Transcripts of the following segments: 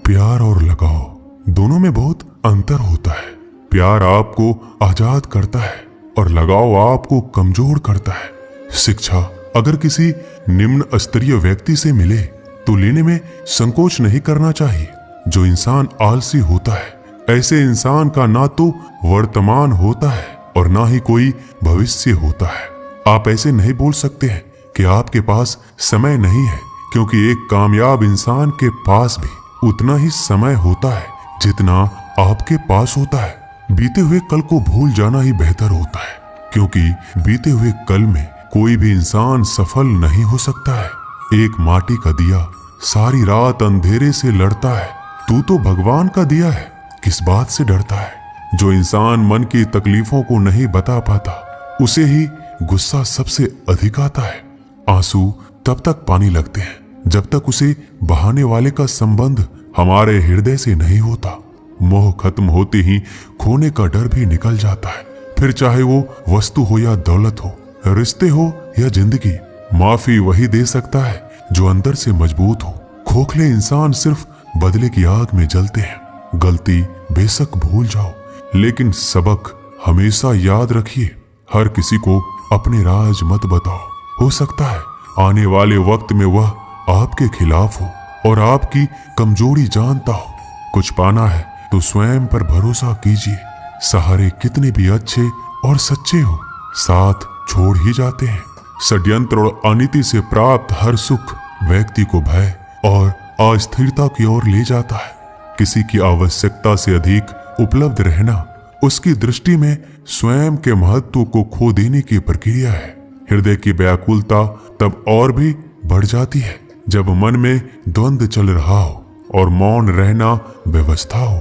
प्यार और लगाव दोनों में बहुत अंतर होता है। प्यार आपको आजाद करता है और लगाव आपको कमजोर करता है। शिक्षा अगर किसी निम्न स्तरीय व्यक्ति से मिले तो लेने में संकोच नहीं करना चाहिए। जो इंसान आलसी होता है, ऐसे इंसान का ना तो वर्तमान होता है और ना ही कोई भविष्य होता है। आप ऐसे नहीं बोल सकते हैं कि आपके पास समय नहीं है, क्योंकि एक कामयाब इंसान के पास भी उतना ही समय होता है जितना आपके पास होता है। बीते हुए कल को भूल जाना ही बेहतर होता है, क्योंकि बीते हुए कल में कोई भी इंसान सफल नहीं हो सकता है। एक माटी का दिया सारी रात अंधेरे से लड़ता है, तू तो भगवान का दिया है, किस बात से डरता है। जो इंसान मन की तकलीफों को नहीं बता पाता, उसे ही गुस्सा सबसे अधिक आता है। आंसू तब तक पानी लगते हैं जब तक उसे बहाने वाले का संबंध हमारे हृदय से नहीं होता। मोह खत्म होते ही खोने का डर भी निकल जाता है। फिर चाहे वो वस्तु हो या दौलत हो, रिश्ते हो या जिंदगी, माफी वही दे सकता है जो अंदर से मजबूत हो। खोखले इंसान सिर्फ बदले की आग में जलते हैं। गलती बेशक भूल जाओ, लेकिन सबक हमेशा याद रखिए। हर किसी को अपने राज मत बताओ। हो सकता है आने वाले वक्त में वह आपके खिलाफ हो और आपकी कमजोरी जानता हो। कुछ पाना है तो स्वयं पर भरोसा कीजिए। सहारे कितने भी अच्छे और सच्चे हो, साथ छोड़ ही जाते हैं। षड्यंत्र और अनीति से प्राप्त हर सुख व्यक्ति को भय और अस्थिरता की ओर ले जाता है। किसी की आवश्यकता से अधिक उपलब्ध रहना उसकी दृष्टि में स्वयं के महत्व को खो देने की प्रक्रिया है। हृदय की व्याकुलता तब और भी बढ़ जाती है जब मन में द्वंद्व चल रहा हो और मौन रहना व्यवस्था हो।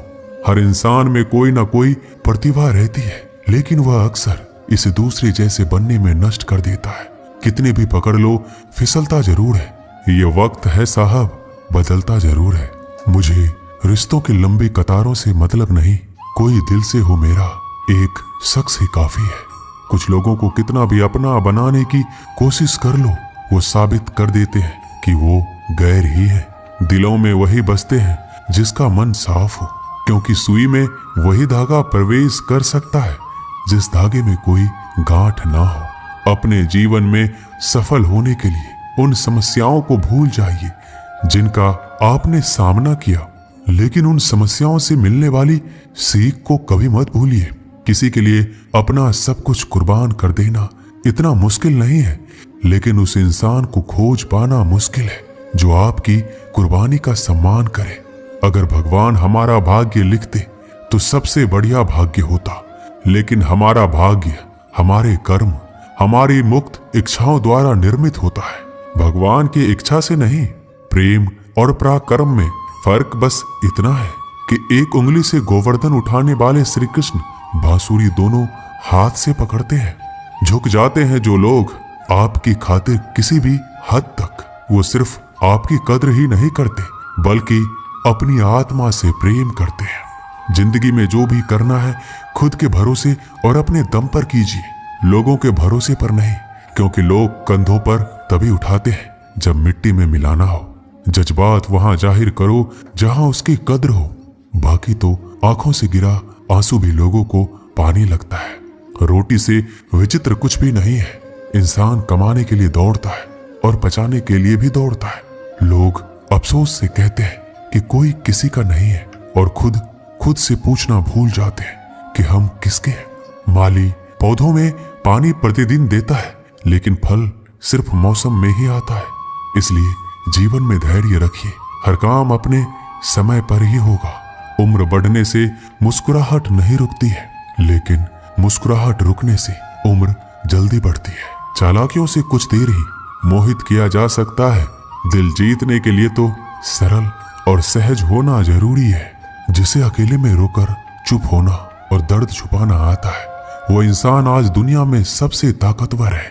हर इंसान में कोई ना कोई प्रतिभा रहती है, लेकिन वह अक्सर इसे दूसरे जैसे बनने में नष्ट कर देता है। कितने भी पकड़ लो, फिसलता जरूर है। ये वक्त है साहब, बदलता जरूर है। मुझे रिश्तों की लंबी कतारों से मतलब नहीं, कोई दिल से हो मेरा एक शख्स ही काफी है। कुछ लोगों को कितना भी अपना बनाने की कोशिश कर लो, वो साबित कर देते हैं कि वो गैर ही है। दिलों में वही बसते हैं जिसका मन साफ हो, क्योंकि सुई में वही धागा प्रवेश कर सकता है जिस धागे में कोई गांठ ना हो। अपने जीवन में सफल होने के लिए उन समस्याओं को भूल जाइए जिनका आपने सामना किया, लेकिन उन समस्याओं से मिलने वाली सीख को कभी मत भूलिए। किसी के लिए अपना सब कुछ कुर्बान कर देना इतना मुश्किल नहीं है, लेकिन उस इंसान को खोज पाना मुश्किल है जो आपकी कुर्बानी का सम्मान करे। अगर भगवान हमारा भाग्य लिखते तो सबसे बढ़िया भाग्य होता, लेकिन हमारा भाग्य हमारे कर्म, हमारी मुक्त इच्छाओं द्वारा निर्मित होता है, भगवान की इच्छा से नहीं। प्रेम और पराक्रम में फर्क बस इतना है कि एक उंगली से गोवर्धन उठाने वाले श्री कृष्ण बांसुरी दोनों हाथ से पकड़ते हैं। झुक जाते हैं जो लोग आपकी खातिर किसी भी हद तक, वो सिर्फ आपकी कद्र ही नहीं करते बल्कि अपनी आत्मा से प्रेम करते हैं। जिंदगी में जो भी करना है खुद के भरोसे और अपने दम पर कीजिए, लोगों के भरोसे पर नहीं, क्योंकि लोग कंधों पर तभी उठाते हैं जब मिट्टी में मिलाना हो। जज्बात वहां जाहिर करो जहां उसकी कद्र हो, बाकी तो आंखों से गिरा आंसू भी लोगों को पानी लगता है। रोटी से विचित्र कुछ भी नहीं है। इंसान कमाने के लिए दौड़ता है और बचाने के लिए भी दौड़ता है। लोग अफसोस से कहते हैं कि कोई किसी का नहीं है और खुद से पूछना भूल जाते हैं कि हम किसके हैं। माली पौधों में पानी प्रतिदिन देता है, लेकिन फल सिर्फ मौसम में ही आता है। इसलिए जीवन में धैर्य रखिए, हर काम अपने समय पर ही होगा। उम्र बढ़ने से मुस्कुराहट नहीं रुकती है, लेकिन मुस्कुराहट रुकने से उम्र जल्दी बढ़ती है। चालाकियों से कुछ देर ही मोहित किया जा सकता है। दिल जीतने के लिए तो सरल और सहज होना जरूरी है। जिसे अकेले में रोकर चुप होना और दर्द छुपाना आता है, वो इंसान आज दुनिया में सबसे ताकतवर है।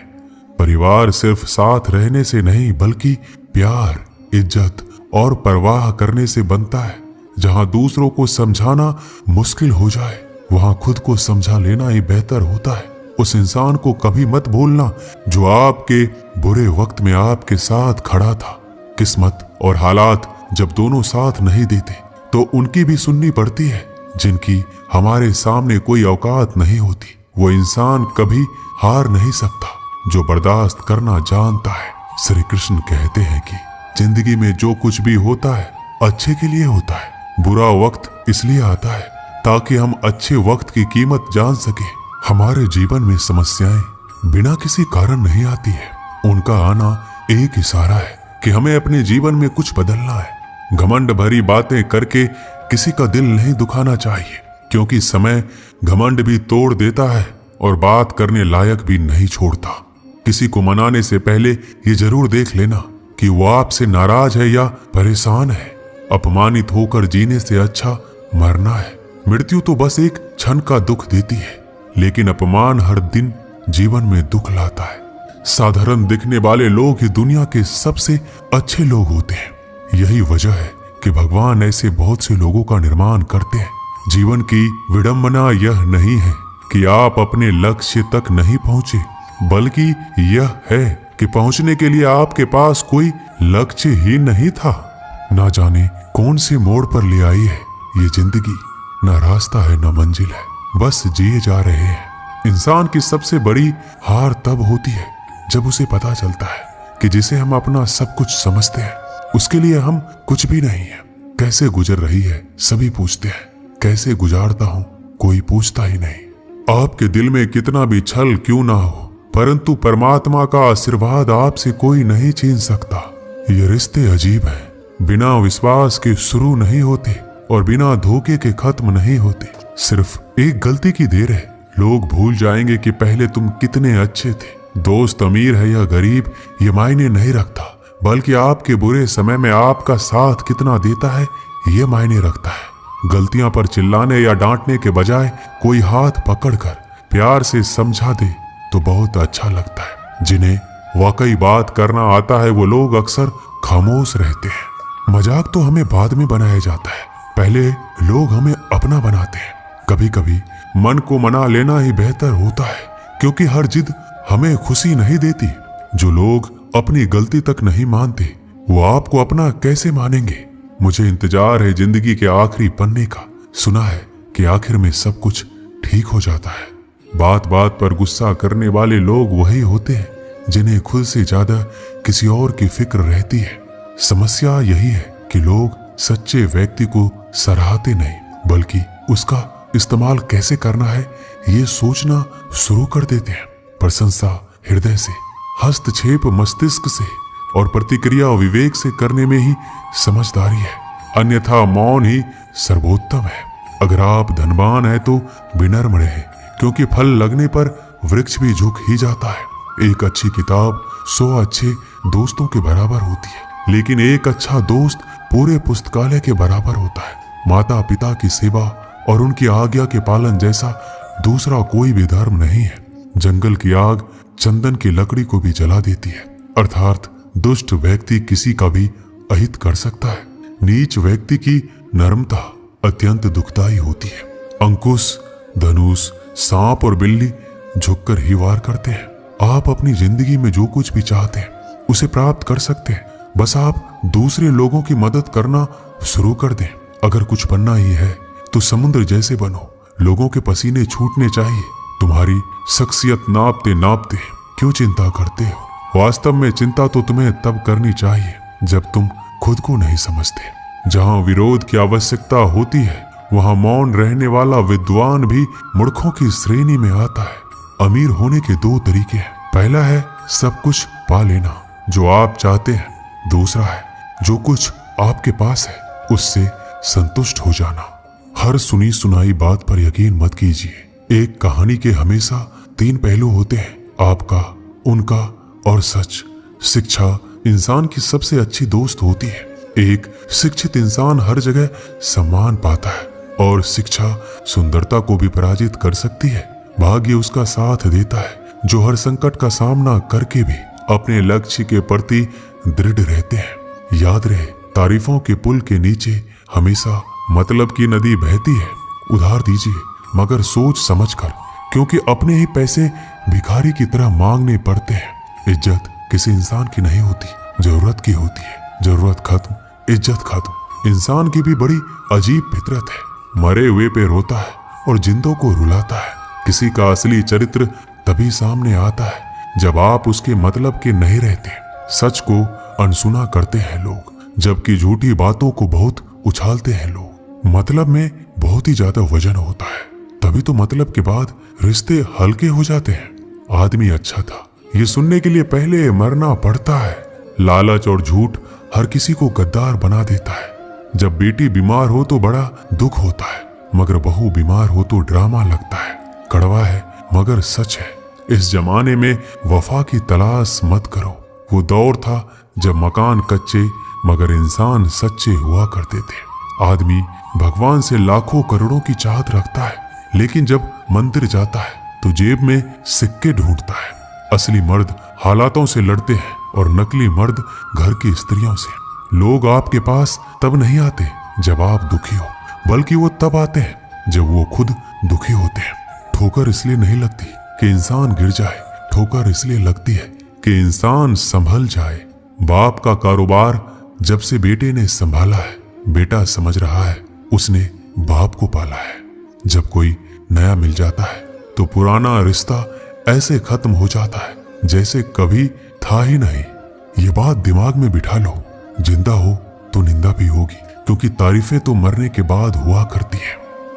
परिवार सिर्फ साथ रहने से नहीं, बल्कि प्यार, इज्जत और परवाह करने से बनता है। जहां दूसरों को समझाना मुश्किल हो जाए, वहां खुद को समझा लेना ही बेहतर होता है। उस इंसान को कभी मत भूलना जो आपके बुरे वक्त में आपके साथ खड़ा था। किस्मत और हालात जब दोनों साथ नहीं देते तो उनकी भी सुननी पड़ती है। जिनकी हमारे सामने कोई औकात नहीं होती, वो इंसान कभी हार नहीं सकता जो बर्दाश्त करना जानता है। श्री कृष्ण कहते हैं कि जिंदगी में जो कुछ भी होता है अच्छे के लिए होता है। बुरा वक्त इसलिए आता है ताकि हम अच्छे वक्त की कीमत जान सके। हमारे जीवन में समस्याएं बिना किसी कारण नहीं आती है, उनका आना एक इशारा है कि हमें अपने जीवन में कुछ बदलना है। घमंड भरी बातें करके किसी का दिल नहीं दुखाना चाहिए, क्योंकि समय घमंड भी तोड़ देता है और बात करने लायक भी नहीं छोड़ता। किसी को मनाने से पहले ये जरूर देख लेना कि वो आपसे नाराज है या परेशान है। अपमानित होकर जीने से अच्छा मरना है। मृत्यु तो बस एक क्षण का दुख देती है, लेकिन अपमान हर दिन जीवन में दुख लाता है। साधारण दिखने वाले लोग ही दुनिया के सबसे अच्छे लोग होते हैं। यही वजह है कि भगवान ऐसे बहुत से लोगों का निर्माण करते हैं। जीवन की विडंबना यह नहीं है कि आप अपने लक्ष्य तक नहीं पहुंचे, बल्कि यह है कि पहुंचने के लिए आपके पास कोई लक्ष्य ही नहीं था। ना जाने कौन से मोड़ पर ले आई है ये जिंदगी, ना रास्ता है ना मंजिल है, बस जिए जा रहे हैं। इंसान की सबसे बड़ी हार तब होती है जब उसे पता चलता है कि जिसे हम अपना सब कुछ समझते हैं उसके लिए हम कुछ भी नहीं है। कैसे गुजर रही है सभी पूछते हैं, कैसे गुजारता हूं कोई पूछता ही नहीं। आपके दिल में कितना भी छल क्यों ना हो, परंतु परमात्मा का आशीर्वाद आपसे कोई नहीं छीन सकता। ये रिश्ते अजीब हैं, बिना विश्वास के शुरू नहीं होते और बिना धोखे के खत्म नहीं होते। सिर्फ एक गलती की देर है, लोग भूल जाएंगे कि पहले तुम कितने अच्छे थे। दोस्त अमीर है या गरीब ये मायने नहीं रखता, बल्कि आपके बुरे समय में आपका साथ कितना देता है ये मायने रखता है। गलतियां पर चिल्लाने या डांटने के बजाय कोई हाथ पकड़कर प्यार से समझा दे तो बहुत अच्छा लगता है। जिन्हें वाकई बात करना आता है वो लोग अक्सर खामोश रहते हैं। मजाक तो हमें बाद में बनाया जाता है, पहले लोग हमें अपना बनाते हैं। कभी कभी मन को मना लेना ही बेहतर होता है, क्योंकि हर जिद हमें खुशी नहीं देती। जो लोग अपनी गलती तक नहीं मानते वो आपको अपना कैसे मानेंगे। मुझे इंतजार है जिंदगी के आखिरी पन्ने का। सुना है कि आखिर में सब कुछ ठीक हो जाता है। बात बात पर गुस्सा करने वाले लोग वही होते हैं जिन्हें खुद से ज्यादा किसी और की फिक्र रहती है। समस्या यही है कि लोग सच्चे व्यक्ति को सराहते नहीं, बल्कि उसका इस्तेमाल कैसे करना है ये सोचना शुरू कर देते हैं। प्रशंसा हृदय से, हस्तक्षेप मस्तिष्क से और प्रतिक्रिया विवेक से करने में ही समझदारी है, अन्यथा मौन ही सर्वोत्तम है। अगर आप धनवान हैं तो विनम्र रहें, क्योंकि फल लगने पर वृक्ष भी झुक ही जाता है। एक अच्छी किताब 100 अच्छे दोस्तों के बराबर होती है, लेकिन एक अच्छा दोस्त पूरे पुस्तकालय के बराबर होता है। माता पिता की सेवा और उनकी आज्ञा के पालन जैसा दूसरा कोई भी धर्म नहीं है। जंगल की आग चंदन की लकड़ी को भी जला देती है, अर्थात दुष्ट व्यक्ति किसी का भी अहित कर सकता है। नीच व्यक्ति की नर्मता अत्यंत दुखदायी होती है। अंकुश, धनुष, सांप और बिल्ली झुककर ही वार करते हैं। आप अपनी जिंदगी में जो कुछ भी चाहते हैं उसे प्राप्त कर सकते हैं, बस आप दूसरे लोगों की मदद करना शुरू कर दें। अगर कुछ बनना ही है तो समुद्र जैसे बनो, लोगों के पसीने छूटने चाहिए। तुम्हारी शख्सियत नापते नापते क्यों चिंता करते हो। वास्तव में चिंता तो तुम्हें तब करनी चाहिए जब तुम खुद को नहीं समझते। जहां विरोध की आवश्यकता होती है वहां मौन रहने वाला विद्वान भी मूर्खों की श्रेणी में आता है। अमीर होने के 2 तरीके हैं। पहला है सब कुछ पा लेना जो आप चाहते हैं, दूसरा है जो कुछ आपके पास है उससे संतुष्ट हो जाना। हर सुनी सुनाई बात पर यकीन मत कीजिए। एक कहानी के हमेशा 3 पहलू होते हैं, आपका, उनका और सच। शिक्षा इंसान की सबसे अच्छी दोस्त होती है। एक शिक्षित इंसान हर जगह सम्मान पाता है और शिक्षा सुंदरता को भी पराजित कर सकती है। भाग्य उसका साथ देता है जो हर संकट का सामना करके भी अपने लक्ष्य के प्रति दृढ़ रहते हैं। याद रहे, तारीफों के पुल के नीचे हमेशा मतलब की नदी बहती है। उधार दीजिए मगर सोच समझकर, क्योंकि अपने ही पैसे भिखारी की तरह मांगने पड़ते हैं। इज्जत किसी इंसान की नहीं होती, जरूरत की होती है। जरूरत खत्म, इज्जत खत्म। इंसान की भी बड़ी अजीब फितरत है। मरे हुए पे रोता है और जिंदों को रुलाता है। किसी का असली चरित्र तभी सामने आता है जब आप उसके मतलब के नहीं रहते। सच को अनसुना करते हैं लोग, जबकि झूठी बातों को बहुत उछालते हैं लोग। मतलब में बहुत ही ज्यादा वजन होता है, तभी तो मतलब के बाद रिश्ते हल्के हो जाते हैं। आदमी अच्छा था, ये सुनने के लिए पहले मरना पड़ता है। लालच और झूठ हर किसी को गद्दार बना देता है। जब बेटी बीमार हो तो बड़ा दुख होता है, मगर बहू बीमार हो तो ड्रामा लगता है। कड़वा है मगर सच है। इस जमाने में वफा की तलाश मत करो। वो दौर था जब मकान कच्चे मगर इंसान सच्चे हुआ करते थे। आदमी भगवान से लाखों करोड़ों की चाहत रखता है, लेकिन जब मंदिर जाता है तो जेब में सिक्के ढूंढता है। असली मर्द हालातों से लड़ते हैं और नकली मर्द घर की स्त्रियों से। लोग आपके पास तब नहीं आते जब आप दुखी हो, बल्कि वो तब आते हैं जब वो खुद दुखी होते हैं। ठोकर इसलिए नहीं लगती कि इंसान गिर जाए, ठोकर इसलिए लगती है कि इंसान संभल जाए। बाप का कारोबार जब से बेटे ने संभाला है, बेटा समझ रहा है उसने बाप को पाला है। जब कोई नया मिल जाता है तो पुराना रिश्ता ऐसे खत्म हो जाता है जैसे कभी था ही नहीं। ये बात दिमाग में बिठा लो। जिंदा हो तो निंदा भी होगी, क्योंकि तारीफें तो मरने के बाद हुआ करती है।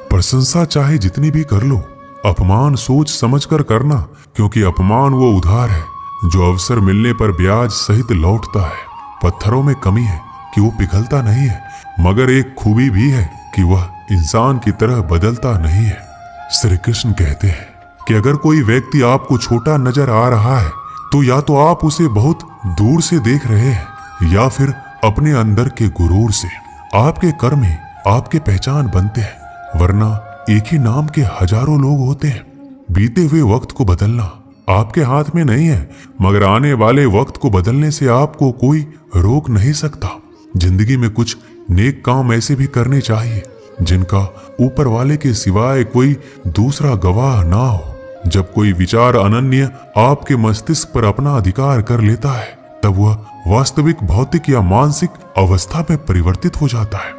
प्रशंसा चाहे जितनी भी कर लो, अपमान सोच समझ कर करना, क्योंकि अपमान वो उधार है जो अवसर मिलने पर ब्याज सहित लौटता है। पत्थरों में कमी है कि वो पिघलता नहीं है, मगर एक खूबी भी है कि वह इंसान की तरह बदलता नहीं है। श्री कृष्ण कहते हैं कि अगर कोई व्यक्ति आपको छोटा नजर आ रहा है तो या तो आप उसे बहुत दूर से देख रहे हैं या फिर अपने अंदर के गुरूर से। आपके कर्म ही आपके पहचान बनते हैं, वरना एक ही नाम के हजारों लोग होते हैं। बीते हुए वक्त को बदलना आपके हाथ में नहीं है, मगर आने वाले वक्त को बदलने से आपको कोई रोक नहीं सकता। जिंदगी में कुछ नेक काम ऐसे भी करने चाहिए जिनका ऊपर वाले के सिवाय कोई दूसरा गवाह ना हो। जब कोई विचार अनन्य आपके मस्तिष्क पर अपना अधिकार कर लेता है, तब वह वास्तविक भौतिक या मानसिक अवस्था में परिवर्तित हो जाता है।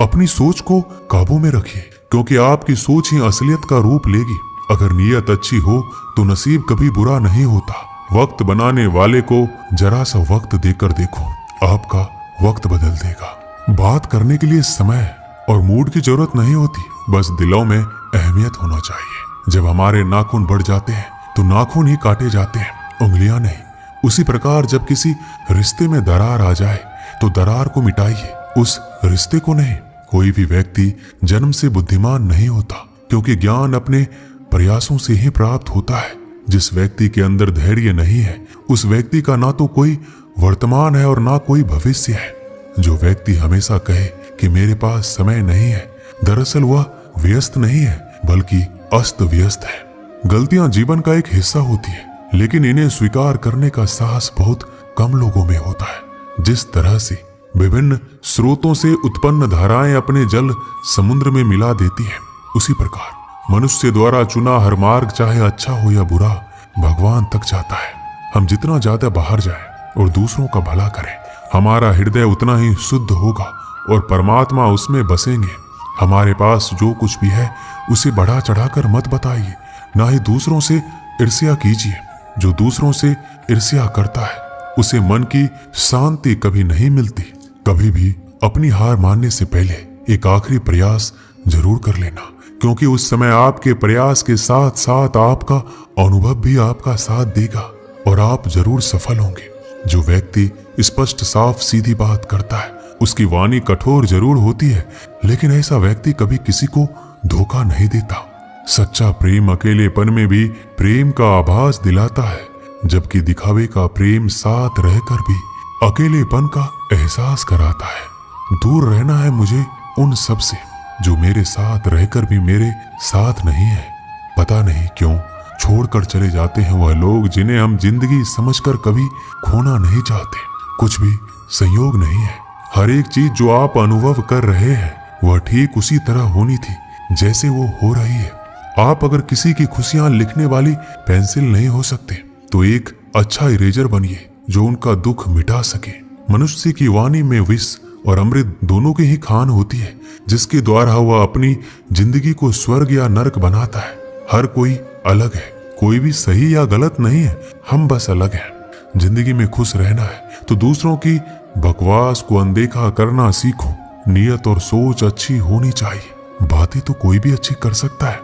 अपनी सोच को काबू में रखिए, क्योंकि आपकी सोच ही असलियत का रूप लेगी। अगर नीयत अच्छी हो तो नसीब कभी बुरा नहीं होता। वक्त बनाने वाले को जरा सा वक्त देकर देखो, आपका वक्त बदल देगा। बात करने के लिए समय और मूड की जरूरत नहीं होती, बस दिलों में अहमियत होना चाहिए। जब हमारे नाखून बढ़ जाते हैं तो नाखून ही काटे जाते हैं, उंगलियां नहीं। उसी प्रकार जब किसी रिश्ते में दरार आ जाए तो दरार को मिटाइए, उस रिश्ते को नहीं। कोई भी व्यक्ति जन्म से बुद्धिमान नहीं होता, क्योंकि ज्ञान अपने प्रयासों से ही प्राप्त होता है। जिस व्यक्ति के अंदर धैर्य नहीं है, उस व्यक्ति का ना तो कोई वर्तमान है और ना कोई भविष्य है। जो व्यक्ति हमेशा कहे कि मेरे पास समय नहीं है, दरअसल वह व्यस्त नहीं है बल्कि अस्त व्यस्त है। गलतियां जीवन का एक हिस्सा होती है, लेकिन इन्हें स्वीकार करने का साहस बहुत कम लोगों में होता है। जिस तरह से विभिन्न स्रोतों से उत्पन्न धाराएं अपने जल समुद्र में मिला देती है, उसी प्रकार मनुष्य द्वारा चुना हर मार्ग, चाहे अच्छा हो या बुरा, भगवान तक जाता है। हम जितना ज्यादा बाहर जाएं और दूसरों का भला करें, हमारा हृदय उतना ही शुद्ध होगा और परमात्मा उसमें बसेंगे। हमारे पास जो कुछ भी है उसे बढ़ा चढ़ाकर मत बताइए, ना ही दूसरों से ईर्ष्या कीजिए। जो दूसरों से ईर्ष्या करता है उसे मन की शांति कभी नहीं मिलती। कभी भी अपनी हार मानने से पहले एक आखिरी प्रयास जरूर कर लेना, क्योंकि उस समय आपके प्रयास के साथ साथ आपका अनुभव भी आपका साथ देगा और आप जरूर सफल होंगे। जो व्यक्ति स्पष्ट साफ सीधी बात करता है उसकी वाणी कठोर जरूर होती है, लेकिन ऐसा व्यक्ति कभी किसी को धोखा नहीं देता। सच्चा प्रेम अकेलेपन में भी प्रेम का आभास दिलाता है, जबकि दिखावे का प्रेम साथ रहकर भी अकेलेपन का एहसास कराता है। दूर रहना है मुझे उन सब से जो मेरे साथ रहकर भी मेरे साथ नहीं है। पता नहीं क्यों छोड़कर चले जाते हैं वह लोग जिन्हें हम जिंदगी समझकर कभी खोना नहीं चाहते। कुछ भी संयोग नहीं है। हर एक चीज जो आप अनुभव कर रहे हैं वह ठीक उसी तरह होनी थी जैसे वो हो रही है। आप अगर किसी की खुशियां लिखने वाली पेंसिल नहीं हो सकते तो एक अच्छा इरेजर बनिए जो उनका दुख मिटा सके। मनुष्य की वाणी में विष और अमृत दोनों की ही खान होती है, जिसके द्वारा वह अपनी जिंदगी को स्वर्ग या नरक बनाता है। हर कोई अलग है, कोई भी सही या गलत नहीं है, हम बस अलग हैं। जिंदगी में खुश रहना है तो दूसरों की बकवास को अनदेखा करना सीखो। नियत और सोच अच्छी होनी चाहिए। बातें तो कोई भी अच्छी कर सकता है,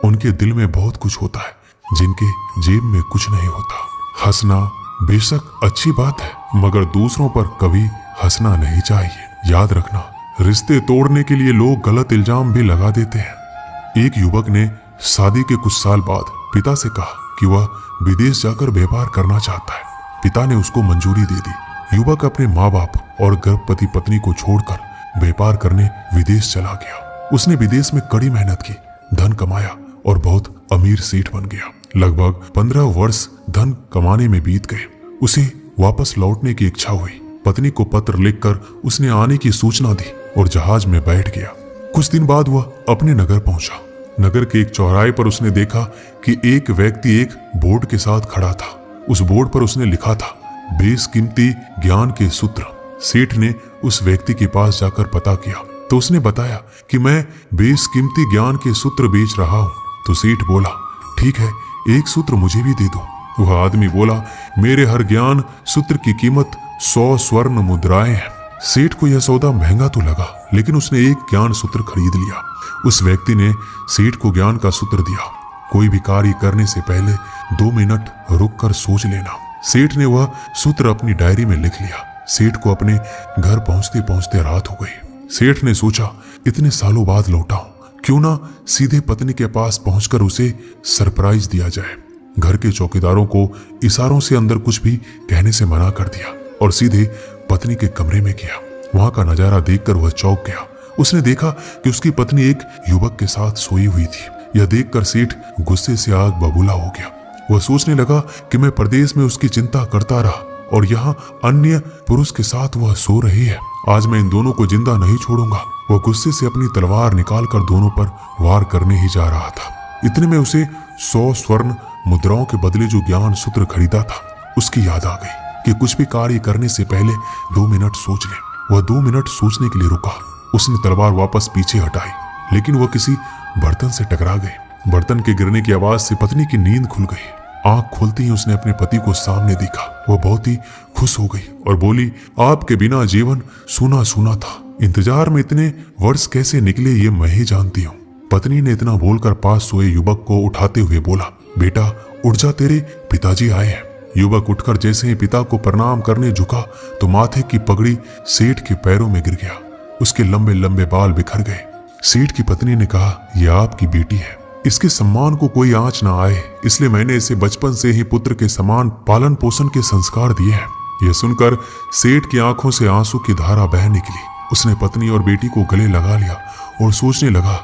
उनके दिल में बहुत कुछ होता है जिनके जेब में कुछ नहीं होता। हंसना बेशक अच्छी बात है, मगर दूसरों पर कभी हंसना नहीं चाहिए। याद रखना, रिश्ते तोड़ने के लिए लोग गलत इल्जाम भी लगा देते हैं। एक युवक ने शादी के कुछ साल बाद पिता से कहा कि वह विदेश जाकर व्यापार करना चाहता है। पिता ने उसको मंजूरी दे दी। युवक अपने माँ बाप और गर्भवती पत्नी को छोड़कर व्यापार करने विदेश चला गया। उसने विदेश में कड़ी मेहनत की, धन कमाया और बहुत अमीर सेठ बन गया। लगभग 15 वर्ष धन कमाने में बीत गए। उसे वापस लौटने की इच्छा हुई। पत्नी को पत्र लिखकर उसने आने की सूचना दी और जहाज में बैठ गया। कुछ दिन बाद वह अपने नगर पहुंचा। नगर के एक चौराहे पर उसने देखा कि एक व्यक्ति एक बोर्ड के साथ खड़ा था। उस बोर्ड पर उसने लिखा था, बेशकीमती ज्ञान के सूत्र। सेठ ने उस व्यक्ति के पास जाकर पता किया तो उसने बताया कि मैं बेशकीमती ज्ञान के सूत्र बेच रहा हूँ। तो सेठ बोला, ठीक है, एक सूत्र मुझे भी दे दो। वह आदमी बोला, मेरे हर ज्ञान सूत्र की कीमत 100 स्वर्ण मुद्राएं हैं। सेठ को यह सौदा महंगा तो लगा, लेकिन उसने एक ज्ञान सूत्र खरीद लिया। उस व्यक्ति ने सेठ को ज्ञान का सूत्र दिया, कोई भी कार्य करने से पहले 2 मिनट रुककर सोच लेना। सेठ ने वह सूत्र अपनी डायरी में लिख लिया। सेठ को अपने घर पहुंचते पहुंचते रात हो गई। सेठ ने सोचा, इतने सालों बाद लौटा हूं, क्यों ना सीधे पत्नी के पास पहुंचकर उसे सरप्राइज दिया जाए। घर के चौकीदारों को इशारों से अंदर कुछ भी कहने से मना कर दिया और सीधे पत्नी के कमरे में गया। वहां का नजारा देखकर वह चौंक गया। उसने देखा कि उसकी पत्नी एक युवक के साथ सोई हुई थी। यह देखकर सेठ गुस्से से आग बबूला हो गया। वह सोचने लगा कि मैं परदेश में उसकी चिंता करता रहा और यहाँ अन्य पुरुष के साथ वह सो रही है। आज मैं इन दोनों को जिंदा नहीं छोड़ूंगा। वह गुस्से से अपनी तलवार निकालकर दोनों पर वार करने ही जा रहा था। इतने में उसे 100 स्वर्ण मुद्राओं के बदले जो ज्ञान सूत्र खरीदा था उसकी याद आ गई कि कुछ भी कार्य करने से पहले 2 मिनट सोच ले। वह 2 मिनट सोचने के लिए रुका। उसने तलवार वापस पीछे हटाई, लेकिन वह किसी बर्तन से टकरा गई। बर्तन के गिरने की आवाज से पत्नी की नींद खुल गई। आंख खुलते ही उसने अपने पति को सामने देखा। वह बहुत ही खुश हो गई और बोली, आपके बिना जीवन सूना सूना था। इंतजार में इतने वर्ष कैसे निकले ये मैं ही जानती हूँ। पत्नी ने इतना बोलकर पास सोए युवक को उठाते हुए बोला, बेटा उठ जा, तेरे पिताजी आए हैं। युवक उठकर जैसे ही पिता को प्रणाम करने झुका तो माथे की पगड़ी सेठ के पैरों में गिर गया। उसके लंबे लंबे बाल बिखर गए। सेठ की पत्नी ने कहा, यह आपकी बेटी है, इसके सम्मान को कोई आंच ना आए, इसलिए मैंने इसे बचपन से ही पुत्र के समान पालन पोषण के संस्कार दिए हैं। यह सुनकर सेठ की आंखों से आंसू की धारा बह निकली। उसने पत्नी और बेटी को गले लगा लिया और सोचने लगा,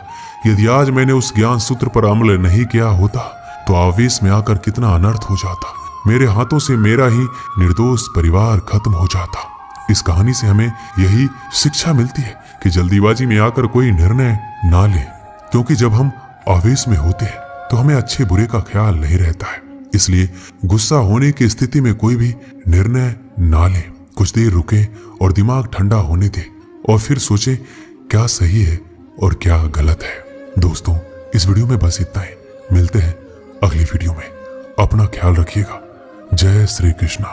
यदि आज मैंने उस ज्ञान सूत्र पर अमल नहीं किया होता तो आवेश में आकर कितना अनर्थ हो जाता। मेरे हाथों से मेरा ही निर्दोष परिवार खत्म हो जाता। इस कहानी से हमें यही शिक्षा मिलती है कि जल्दीबाजी में आकर कोई निर्णय ना ले, क्योंकि जब हम आवेश में होते हैं तो हमें अच्छे बुरे का ख्याल नहीं रहता है। इसलिए गुस्सा होने की स्थिति में कोई भी निर्णय ना ले। कुछ देर रुके और दिमाग ठंडा होने दे और फिर सोचे क्या सही है और क्या गलत है। दोस्तों, इस वीडियो में बस इतना ही। मिलते हैं अगली वीडियो में। अपना ख्याल रखिएगा। जय श्री कृष्णा।